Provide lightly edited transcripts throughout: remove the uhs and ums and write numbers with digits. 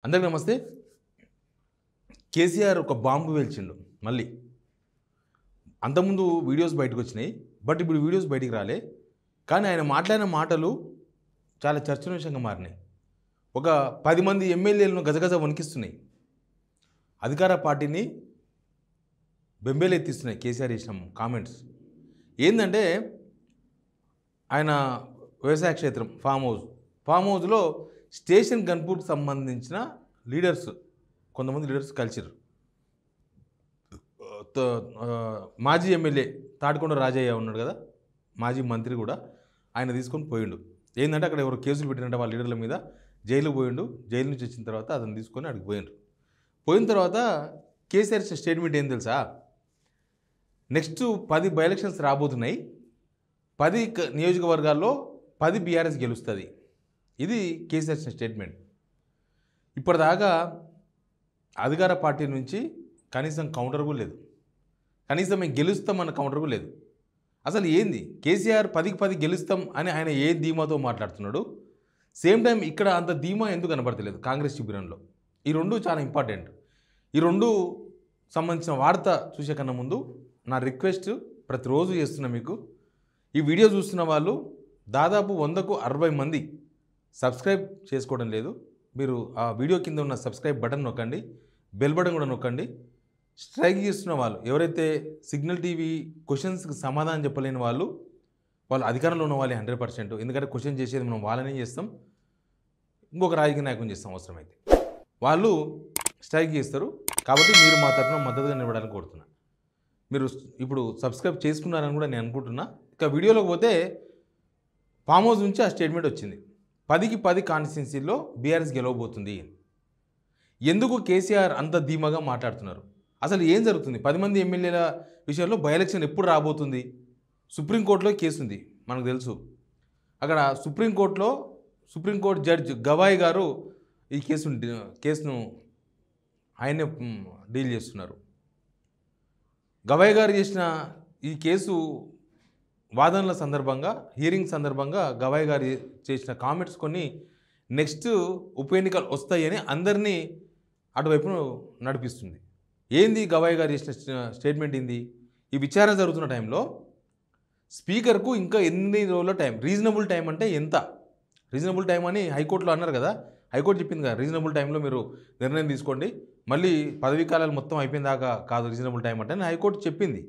అందరికీ నమస్తే. కేసీఆర్ ఒక బాంబు వేల్చిండు. మళ్ళీ అంతకుముందు వీడియోస్ బయటకు వచ్చినాయి, బట్ ఇప్పుడు వీడియోస్ బయటికి రాలే. కానీ ఆయన మాట్లాడిన మాటలు చాలా చర్చనీయాంశంగా మారినాయి. ఒక 10 మంది ఎమ్మెల్యేలను గజగజ వణికిస్తున్నాయి. అధికార పార్టీని బెంబేలెత్తిస్తున్నాయి కేసీఆర్ చేసిన కామెంట్స్. ఏంటంటే ఆయన వ్యవసాయ క్షేత్రం ఫామ్ హౌస్లో స్టేషన్ గన్పూర్కి సంబంధించిన లీడర్స్, కొంతమంది లీడర్స్ కలిసిరు. మాజీ ఎమ్మెల్యే తాడికొండ రాజయ్య ఉన్నాడు కదా, మాజీ మంత్రి కూడా, ఆయన తీసుకొని పోయిండు. ఏంటంటే అక్కడ ఎవరు కేసులు పెట్టినట్టు వాళ్ళ లీడర్ల మీద జైలుకు పోయిండు. జైలు నుంచి వచ్చిన తర్వాత అతను తీసుకొని అక్కడికి పోయిండు. పోయిన తర్వాత కేసీఆర్ స్టేట్మెంట్ ఏం తెలుసా, నెక్స్ట్ 10 బై ఎలక్షన్స్ రాబోతున్నాయి, 10 నియోజకవర్గాల్లో 10 బీఆర్ఎస్ గెలుస్తుంది. ఇది కేసీఆర్ స్టేట్మెంట్. ఇప్పటిదాకా అధికార పార్టీ నుంచి కనీసం కౌంటర్ కూడా లేదు, కనీసం మేము గెలుస్తామన్న కౌంటర్ కూడా లేదు. అసలు ఏంది కేసీఆర్ 10కి 10 గెలుస్తాం అని ఆయన ఏ ధీమాతో మాట్లాడుతున్నాడు? సేమ్ టైం ఇక్కడ అంత ధీమా ఎందుకు కనబడతలేదు కాంగ్రెస్ శిబిరంలో? ఈ రెండు చాలా ఇంపార్టెంట్. ఈ రెండు సంబంధించిన వార్త చూసే కన్నా ముందు నా రిక్వెస్ట్ ప్రతిరోజు చేస్తున్నా మీకు, ఈ వీడియో చూస్తున్న వాళ్ళు దాదాపు 100కు 60 మంది సబ్స్క్రైబ్ చేసుకోవడం లేదు. మీరు ఆ వీడియో కింద ఉన్న సబ్స్క్రైబ్ బటన్ నొక్కండి, బెల్ బటన్ కూడా నొక్కండి. స్ట్రైక్ చేస్తున్న వాళ్ళు, ఎవరైతే సిగ్నల్ టీవీ క్వశ్చన్స్కి సమాధానం చెప్పలేని వాళ్ళు అధికారంలో ఉన్న వాళ్ళే 100%. ఎందుకంటే క్వశ్చన్ చేసేది మనం వాళ్ళనే చేస్తాం, ఇంకొక రాజకీయ నాయకుని చేస్తాం అవసరమైతే. వాళ్ళు స్ట్రైక్ చేస్తారు. కాబట్టి మీరు మా తరఫున మద్దతుగా నిలబడాలని కోరుతున్నా. మీరు ఇప్పుడు సబ్స్క్రైబ్ చేసుకున్నారని కూడా నేను అనుకుంటున్నా. ఇక వీడియోలోకి పోతే ఫామ్ హౌస్ నుంచి ఆ స్టేట్మెంట్ వచ్చింది, 10కి 10 కాన్స్టిట్యున్సీల్లో బీఆర్ఎస్ గెలవబోతుంది. ఎందుకు కేసీఆర్ అంత ధీమాగా మాట్లాడుతున్నారు? అసలు ఏం జరుగుతుంది? 10 మంది ఎమ్మెల్యేల విషయంలో బై ఎలక్షన్ ఎప్పుడు రాబోతుంది? సుప్రీంకోర్టులో కేసు ఉంది, మనకు తెలుసు. అక్కడ సుప్రీంకోర్టు జడ్జ్ గవాయ్ గారు ఈ కేసును ఆయనే డీల్ చేస్తున్నారు. గవాయ్ గారు చేసిన ఈ కేసు వాదనల సందర్భంగా, హియరింగ్ సందర్భంగా గవాయ్ గారు చేసిన కామెంట్స్ కొన్ని నెక్స్ట్ ఉప ఎన్నికలు వస్తాయని అందరినీ అటువైపు నడిపిస్తుంది. ఏంది గవాయ్ గారు చేసిన స్టేట్మెంట్? ఏంది? ఈ విచారణ జరుగుతున్న టైంలో స్పీకర్కు ఇంకా ఎన్ని రోజుల టైం, రీజనబుల్ టైం అంటే ఎంత? రీజనబుల్ టైం అని హైకోర్టులో అన్నారు కదా, హైకోర్టు చెప్పింది కదా, రీజనబుల్ టైంలో మీరు నిర్ణయం తీసుకోండి, మళ్ళీ పదవీ కాలాలు మొత్తం అయిపోయిన దాకా కాదు రీజనబుల్ టైం అంటే హైకోర్టు చెప్పింది.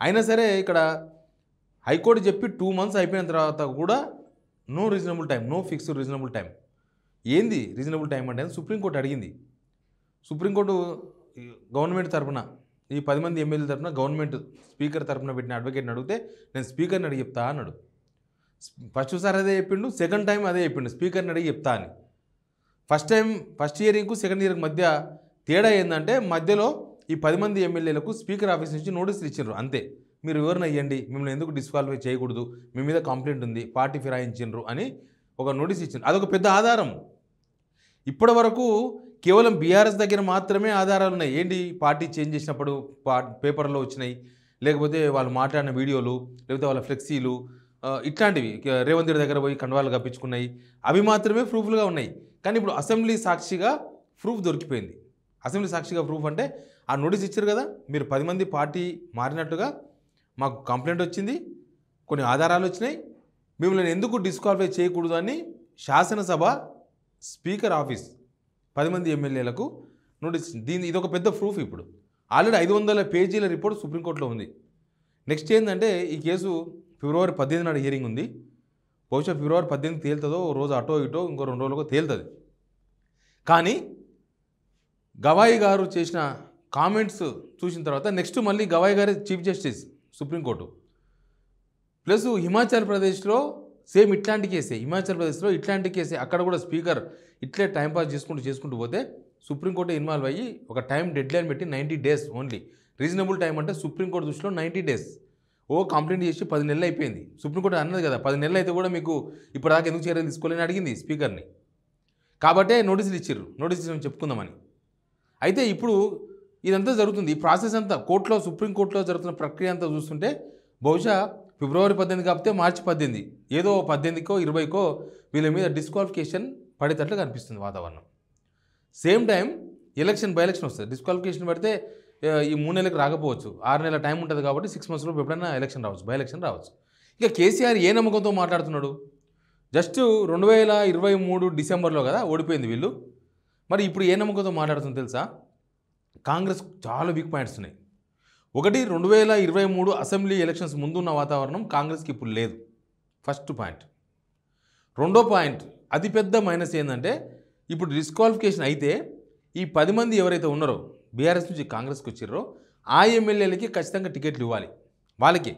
అయినా సరే ఇక్కడ హైకోర్టు చెప్పి 2 months అయిపోయిన తర్వాత కూడా no reasonable time, no fixed reasonable time. ఏంది రీజనబుల్ టైం అంటే సుప్రీంకోర్టు అడిగింది. సుప్రీంకోర్టు గవర్నమెంట్ తరఫున, ఈ 10 మంది ఎమ్మెల్యేల తరఫున గవర్నమెంట్ స్పీకర్ తరఫున పెట్టిన అడ్వకేట్ని అడిగితే నేను స్పీకర్ని అడిగి చెప్తా అన్నాడు. ఫస్ట్సారి అదే చెప్పిండు, సెకండ్ టైం అదే చెప్పిండు, స్పీకర్ని అడిగి చెప్తా అని. ఫస్ట్ హియరింగ్కు సెకండ్ హియరింగ్ మధ్య తేడా ఏంటంటే, మధ్యలో ఈ 10 మంది ఎమ్మెల్యేలకు స్పీకర్ ఆఫీస్ నుంచి నోటీసులు ఇచ్చిండ్రు. అంతే, మీరు వివరణ ఇవ్వండి, మిమ్మల్ని ఎందుకు డిస్క్వాలిఫై చేయకూడదు, మీ మీద కంప్లైంట్ ఉంది, పార్టీ ఫిరాయించిండ్రు అని ఒక నోటీస్ ఇచ్చిండ్రు. అదొక పెద్ద ఆధారం. ఇప్పటి వరకు కేవలం బీఆర్ఎస్ దగ్గర మాత్రమే ఆధారాలు ఉన్నాయి. ఏంటి? పార్టీ చేంజ్ చేసినప్పుడు పేపర్లో వచ్చినాయి, లేకపోతే వాళ్ళు మాట్లాడిన వీడియోలు, లేకపోతే వాళ్ళ ఫ్లెక్సీలు, ఇట్లాంటివి రేవంత్ రెడ్డి దగ్గర పోయి కండవాళ్ళు కప్పించుకున్నాయి, అవి మాత్రమే ప్రూఫ్లుగా ఉన్నాయి. కానీ ఇప్పుడు అసెంబ్లీ సాక్షిగా ప్రూఫ్ దొరికిపోయింది. అసెంబ్లీ సాక్షిగా ప్రూఫ్ అంటే ఆ నోటీస్ ఇచ్చారు కదా, మీరు 10 మంది పార్టీ మారినట్టుగా మాకు కంప్లైంట్ వచ్చింది, కొన్ని ఆధారాలు వచ్చినాయి, మిమ్మల్ని ఎందుకు డిస్క్వాలిఫై చేయకూడదు అని శాసనసభ స్పీకర్ ఆఫీస్ 10 మంది ఎమ్మెల్యేలకు నోటీస్. ఇదొక పెద్ద ప్రూఫ్. ఇప్పుడు ఆల్రెడీ 500 పేజీల రిపోర్ట్ సుప్రీంకోర్టులో ఉంది. నెక్స్ట్ ఏంటంటే, ఈ కేసు ఫిబ్రవరి 18 నాడు హియరింగ్ ఉంది. బహుశా ఫిబ్రవరి 18 తేలుతుందో, రోజు అటో ఇటో ఇంకో 2 రోజులకు తేలుతుంది. కానీ గవాయ్ గారు చేసిన కామెంట్స్ చూసిన తర్వాత నెక్స్ట్ మళ్ళీ గవాయ్ గారి chief justice supreme court, plus Himachal ప్రదేశ్లో సేమ్ ఇట్లాంటి కేసే, ఇట్లాంటి కేసే, అక్కడ కూడా స్పీకర్ ఇట్లే టైంపాస్ చేసుకుంటూ పోతే సుప్రీంకోర్టు ఇన్వాల్వ్ అయ్యి ఒక టైం డెడ్లైన్ పెట్టి 90 days ఓన్లీ. రీజనబుల్ టైం అంటే సుప్రీంకోర్టు దృష్టిలో 90 days. కంప్లైంట్ చేసి 10 నెలలు అయిపోయింది. సుప్రీంకోర్టు అన్నది కదా, 10 నెలలు అయితే కూడా మీకు ఇప్పటిదాకా ఎందుకు చర్యలు తీసుకోలేని అడిగింది స్పీకర్ని. కాబట్టే నోటీసులు ఇచ్చారు, నోటీసులు చెప్పుకుందామని. అయితే ఇప్పుడు ఇదంతా జరుగుతుంది, ఈ ప్రాసెస్ అంతా సుప్రీంకోర్టులో జరుగుతున్న ప్రక్రియ అంతా చూస్తుంటే బహుశా ఫిబ్రవరి 18 కాకపోతే మార్చి 18, ఏదో 18కో 20కో వీళ్ళ మీద డిస్క్వాలిఫికేషన్ పడేటట్లు కనిపిస్తుంది వాతావరణం. సేమ్ టైం బై ఎలక్షన్ వస్తుంది. డిస్క్వాలిఫికేషన్ పెడితే ఈ 3 నెలలకు రాకపోవచ్చు, 6 నెలల టైం ఉంటుంది కాబట్టి 6 monthsలో ఎప్పుడైనా ఎలక్షన్ రావచ్చు, బై ఎలక్షన్ రావచ్చు. ఇక కేసీఆర్ ఏ నమ్మకంతో మాట్లాడుతున్నాడు? జస్ట్ 2023 డిసెంబర్లో కదా ఓడిపోయింది వీళ్ళు. మరి ఇప్పుడు ఏ నమ్మకంతో మాట్లాడుతుందో తెలుసా? కాంగ్రెస్ చాలా వీక్ పాయింట్స్ ఉన్నాయి. ఒకటి, 2023 అసెంబ్లీ ఎలక్షన్స్ ముందున్న వాతావరణం కాంగ్రెస్కి ఇప్పుడు లేదు, ఫస్ట్ పాయింట్. రెండో పాయింట్, అతిపెద్ద మైనస్ ఏంటంటే ఇప్పుడు డిస్క్వాలిఫికేషన్ అయితే ఈ 10 మంది ఎవరైతే ఉన్నారో బీఆర్ఎస్ నుంచి కాంగ్రెస్కి వచ్చారో ఆ ఎమ్మెల్యేలకి ఖచ్చితంగా టికెట్లు ఇవ్వాలి. వాళ్ళకి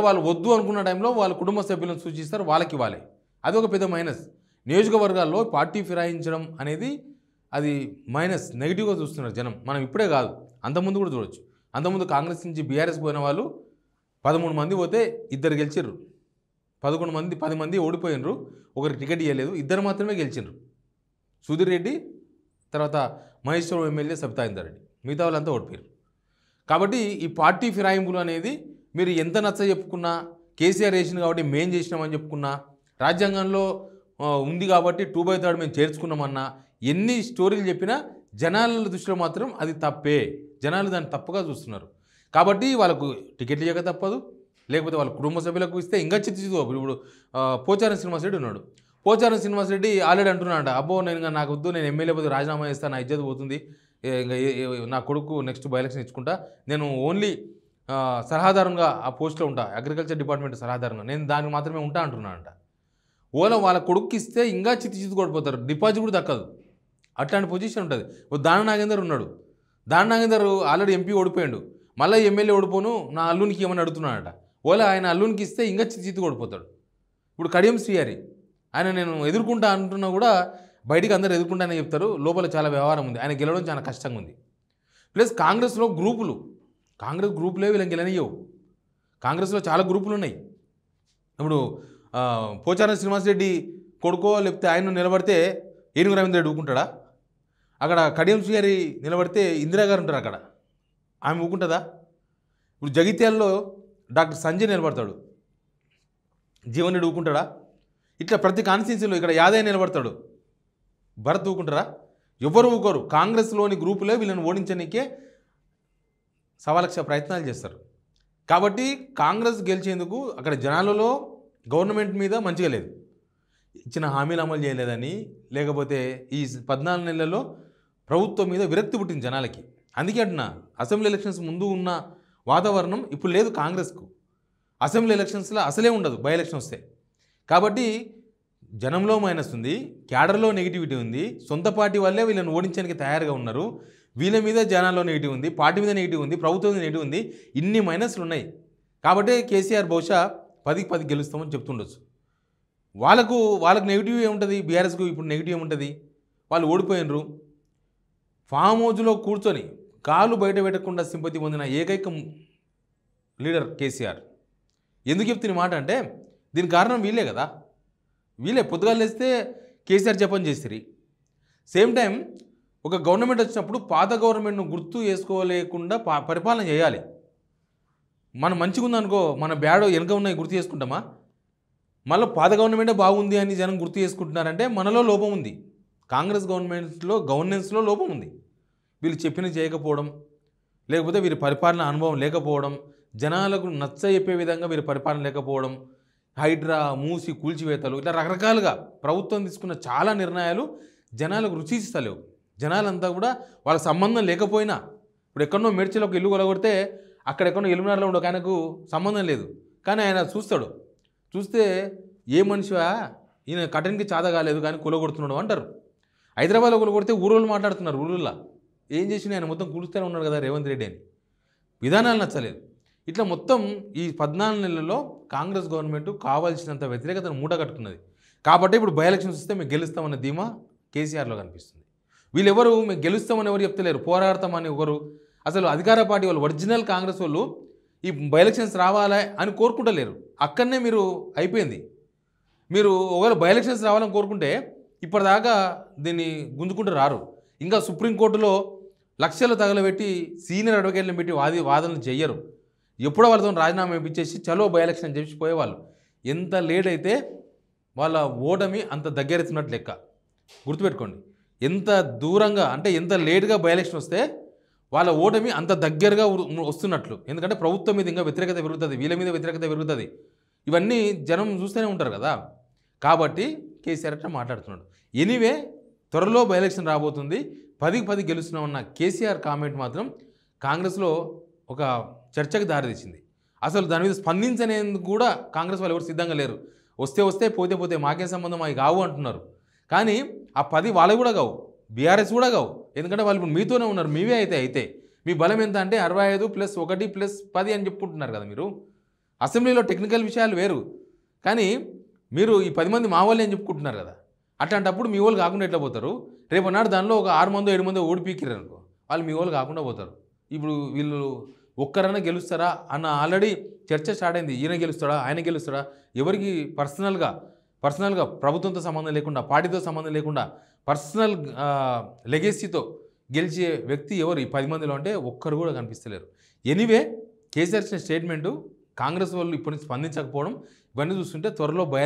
వాళ్ళు వద్దు అనుకున్న టైంలో వాళ్ళ కుటుంబ సభ్యులను సూచిస్తారు, వాళ్ళకి ఇవ్వాలి. అది ఒక పెద్ద మైనస్. నియోజకవర్గాల్లో పార్టీ ఫిరాయించడం అనేది అది మైనస్, నెగిటివ్గా చూస్తున్నారు జనం. మనం ఇప్పుడే కాదు, అంతకుముందు కూడా చూడొచ్చు. అంతకుముందు కాంగ్రెస్ నుంచి బీఆర్ఎస్ పోయిన వాళ్ళు 13 మంది పోతే 2 గెలిచిర్రు, 10 మంది ఓడిపోయినరు, ఒకరికి టికెట్ ఇవ్వలేదు, 2 మాత్రమే గెలిచిర్రు. సుధీర్ రెడ్డి, తర్వాత మహేశ్వరం ఎమ్మెల్యే సబితా ఇందారెడ్డి, మిగతా వాళ్ళంతా ఓడిపోయారు. కాబట్టి ఈ పార్టీ ఫిరాయింపులు అనేది మీరు ఎంత నచ్చ చెప్పుకున్నా, కేసీఆర్ వేసింది కాబట్టి మేం చేసినామని చెప్పుకున్నా, రాజ్యాంగంలో ఉంది కాబట్టి 2/3 మేము చేర్చుకున్నామన్నా, ఎన్ని స్టోరీలు చెప్పినా జనాల దృష్టిలో మాత్రం అది తప్పే. జనాలు దాన్ని తప్పుగా చూస్తున్నారు. కాబట్టి వాళ్ళకు టికెట్లు ఇవ్వక తప్పదు, లేకపోతే వాళ్ళ కుటుంబ సభ్యులకు ఇస్తే ఇంకా చిత్తుచిత్తు. ఇప్పుడు పోచారం శ్రీనివాసరెడ్డి ఉన్నాడు. పోచారం శ్రీనివాసరెడ్డి ఆల్రెడీ అంటున్నాడు, అబ్బో నేను నాకు వద్దు, నేను ఎమ్మెల్యే పోతే రాజీనామా చేస్తాను, నా ఇజ్జత్ పోతుంది, ఇంకా నా కొడుకు నెక్స్ట్ బై ఎలక్షన్ ఇచ్చుకుంటా, నేను ఓన్లీ సలహాదారుగా ఆ పోస్ట్లో ఉంటా, అగ్రికల్చర్ డిపార్ట్మెంట్ సలహాదారుగా, నేను దానికి మాత్రమే ఉంటా అంటున్నాడంట. వాళ్ళ కొడుకు ఇస్తే ఇంకా చిత్తు కొడిపోతారు, డిపాజిట్ కూడా దక్కదు. అట్లాంటి పొజిషన్ ఉంటుంది. దాన నాగేందర్ ఉన్నాడు. దాన నాగేందర్ ఆల్రెడీ ఎంపీ ఓడిపోయాడు, మళ్ళీ ఎమ్మెల్యే ఓడిపోను, నా అల్లునికి ఏమని అడుగుతున్నాడట. ఆయన అల్లునికి ఇస్తే ఇంకా చిత్తు కొడిపోతాడు. ఇప్పుడు కడియం శ్రీహరి, ఆయన నేను ఎదుర్కొంటా అంటున్నా కూడా బయటికి అందరూ ఎదుర్కొంటానని చెప్తారు, లోపల చాలా వ్యవహారం ఉంది, ఆయన గెలవడం చాలా కష్టంగా ఉంది. ప్లస్ కాంగ్రెస్లో కాంగ్రెస్ గ్రూపులే వీళ్ళని గెలనియవు. కాంగ్రెస్లో చాలా గ్రూపులు ఉన్నాయి. ఇప్పుడు పోచారం శ్రీనివాసరెడ్డి కొడుకో లేకపోతే ఆయన నిలబడితే ఏనుగు రవీంద్ర రెడ్డి ఊకుంటాడా? అక్కడ కడియం శ్రీహరి నిలబడితే ఇందిరాగారు ఉంటారు, అక్కడ ఆమె ఊకుంటుందా? ఇప్పుడు జగిత్యాలలో డాక్టర్ సంజయ్ నిలబడతాడు, జీవన్ రెడ్డి ఊకుంటాడా? ఇట్లా ప్రతి కాన్స్టిట్యున్సీలో ఇక్కడ యాదయ్య నిలబడతాడు, భరత్ ఊకుంటారా? ఎవరు ఊకోరు. కాంగ్రెస్లోని గ్రూపులే వీళ్ళని ఓడించడానికే సవాలక్ష ప్రయత్నాలు చేస్తారు. కాబట్టి కాంగ్రెస్ గెలిచేందుకు అక్కడ జనాలలో గవర్నమెంట్ మీద మంచిగా లేదు, ఇచ్చిన హామీలు అమలు చేయలేదని, లేకపోతే ఈ 14 నెలల్లో ప్రభుత్వం మీద విరక్తి పుట్టింది జనాలకి. అందుకే అంటున్నా, అసెంబ్లీ ఎలక్షన్స్ ముందు ఉన్న వాతావరణం ఇప్పుడు లేదు కాంగ్రెస్కు. అసెంబ్లీ ఎలక్షన్స్లో అసలే ఉండదు బై ఎలక్షన్ వస్తే. కాబట్టి జనంలో మైనస్ ఉంది, క్యాడర్లో నెగిటివిటీ ఉంది, సొంత పార్టీ వల్లే వీళ్ళని ఓడించడానికి తయారుగా ఉన్నారు, వీళ్ళ మీద జనాల్లో నెగిటివ్ ఉంది, పార్టీ మీద నెగిటివ్ ఉంది, ప్రభుత్వం మీద నెగిటివ్ ఉంది, ఇన్ని మైనస్లు ఉన్నాయి. కాబట్టి కేసీఆర్ బహుశా 10-10 గెలుస్తామని చెప్తుండొచ్చు. వాళ్ళకు నెగిటివ్ ఏముంటుంది, బీఆర్ఎస్కు ఇప్పుడు నెగిటివ్ ఏముంటుంది? వాళ్ళు ఓడిపోయినరు. ఫామ్ హౌస్లో కూర్చొని కాలు బయట పెట్టకుండా సింపతి పొందిన ఏకైక లీడర్ కేసీఆర్. ఎందుకు చెప్తున్న మాట అంటే దీనికి కారణం వీళ్ళే కదా. వీళ్ళే పొద్దుగాలు వేస్తే కేసీఆర్ జపం చేసిరి. సేమ్ టైం ఒక గవర్నమెంట్ వచ్చినప్పుడు పాత గవర్నమెంట్ను గుర్తు చేసుకోలేకుండా పరిపాలన చేయాలి. మనం మంచిగా ఉందనుకో, మన బ్యాడో వెనక ఉన్నాయి గుర్తు చేసుకుంటామా? మళ్ళీ పాత గవర్నమెంటే బాగుంది అని జనం గుర్తు చేసుకుంటున్నారంటే మనలో లోపం ఉంది. కాంగ్రెస్ గవర్నెన్స్లో లోపం ఉంది. వీళ్ళు చెప్పిన చేయకపోవడం, లేకపోతే వీరి పరిపాలన అనుభవం లేకపోవడం, జనాలకు నచ్చ చెప్పే విధంగా వీరి పరిపాలన లేకపోవడం, హైడ్రా, మూసి, కూల్చివేతలు, ఇట్లా రకరకాలుగా ప్రభుత్వం తీసుకున్న చాలా నిర్ణయాలు జనాలకు రుచిస్తలేవు. జనాలంతా కూడా వాళ్ళ సంబంధం లేకపోయినా, ఇప్పుడు ఎక్కడో మేడ్చలో ఒక ఇల్లు కొలగొడితే అక్కడ ఎక్కడో ఎలుగునారులో ఉండే ఆయనకు సంబంధం లేదు, కానీ ఆయన చూస్తాడు. చూస్తే ఏ మనిషివా ఈయన కటన్కి చాద కాలేదు కానీ కూలగొడుతున్నాడు అంటారు. హైదరాబాద్లో కూలగొడితే ఊరోళ్ళు మాట్లాడుతున్నారు, ఊళ్ళో ఏం చేసినా ఆయన మొత్తం కూలుస్తూనే ఉన్నాడు కదా రేవంత్ రెడ్డి అని. విధానాలు నచ్చలేదు. ఇట్లా మొత్తం ఈ 14 నెలల్లో కాంగ్రెస్ గవర్నమెంట్ కావాల్సినంత వ్యతిరేకతను మూట కట్టుకున్నది. కాబట్టి ఇప్పుడు బై ఎలక్షన్స్ వస్తే మేము గెలుస్తామన్న ధీమా కేసీఆర్లో కనిపిస్తుంది. వీళ్ళెవరు మేము గెలుస్తామని ఎవరు చెప్తలేరు, పోరాడతామని ఒకరు. అసలు అధికార పార్టీ వాళ్ళు, ఒరిజినల్ కాంగ్రెస్ వాళ్ళు ఈ బై ఎలక్షన్స్ రావాలా అని కోరుకుంటలేరు. అక్కడనే మీరు అయిపోయింది. మీరు ఒకవేళ బై ఎలక్షన్స్ రావాలని కోరుకుంటే ఇప్పటిదాకా దీన్ని గుంజుకుంటూ రారు. ఇంకా సుప్రీంకోర్టులో లక్షలు తగలబెట్టి సీనియర్ అడ్వకేట్లను పెట్టి వాదనలు చెయ్యరు. ఎప్పుడో వాళ్ళతో రాజీనామా ఇప్పించేసి చలో బై ఎలక్షన్ చెప్పిపోయేవాళ్ళు. ఎంత లేట్ అయితే వాళ్ళ ఓటమి అంత దగ్గరెత్తున్నట్టు లెక్క. గుర్తుపెట్టుకోండి, ఎంత దూరంగా అంటే ఎంత లేట్గా బై ఎలక్షన్ వస్తే వాళ్ళ ఓటమి అంత దగ్గరగా వస్తున్నట్లు. ఎందుకంటే ప్రభుత్వం మీద ఇంకా వ్యతిరేకత పెరుగుతుంది, వీళ్ళ మీద వ్యతిరేకత పెరుగుతుంది. ఇవన్నీ జనం చూస్తూనే ఉంటారు కదా. కాబట్టి కేసీఆర్ అట్లా మాట్లాడుతున్నాడు. ఎనీవే త్వరలో బై ఎలక్షన్ రాబోతుంది. 10-10 గెలుస్తున్నామన్న కేసీఆర్ కామెంట్ మాత్రం కాంగ్రెస్లో ఒక చర్చకు దారితీసింది. అసలు దాని మీద స్పందించనేందుకు కూడా కాంగ్రెస్ వాళ్ళు ఎవరు సిద్ధంగా లేరు. వస్తే పోతే మాకేం సంబంధం అవి కావు అంటున్నారు. కానీ ఆ 10 వాళ్ళవి కూడా కావు, బీఆర్ఎస్ కూడా కావు. ఎందుకంటే వాళ్ళు ఇప్పుడు మీతోనే ఉన్నారు. మీవే అయితే మీ బలం ఎంత అంటే 65 + 1 + 10 అని చెప్పుకుంటున్నారు కదా మీరు. అసెంబ్లీలో టెక్నికల్ విషయాలు వేరు, కానీ మీరు ఈ 10 మంది మా వాళ్ళే అని చెప్పుకుంటున్నారు కదా. అట్లాంటప్పుడు మీ వాళ్ళు కాకుండా ఎట్లా పోతారు? రేపు నాడు దానిలో ఒక 6 మందో 7 మందో ఓడిపీకిరు అనుకో, వాళ్ళు మీ వాళ్ళు కాకుండా పోతారు. ఇప్పుడు వీళ్ళు ఒక్కరైనా గెలుస్తారా అన్న ఆల్రెడీ చర్చ స్టార్ట్ అయింది. ఈయన గెలుస్తాడా, ఆయన గెలుస్తాడా, ఎవరికి పర్సనల్గా ప్రభుత్వంతో సంబంధం లేకుండా, పార్టీతో సంబంధం లేకుండా పర్సనల్ లెగసీతో గెలిచే వ్యక్తి ఎవరు ఈ 10 మందిలో అంటే ఒక్కరు కూడా కనిపిస్తలేరు. ఎనీవే కేసీఆర్ ఇచ్చిన స్టేట్మెంటు కాంగ్రెస్ వాళ్ళు ఇప్పటి నుంచి స్పందించకపోవడం ఇవన్నీ చూస్తుంటే త్వరలో బై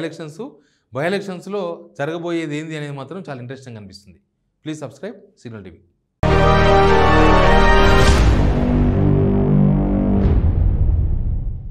ఎలక్షన్స్లో జరగబోయేది ఏంది అనేది మాత్రం చాలా ఇంట్రెస్టింగ్ అనిపిస్తుంది. Please subscribe signal TV.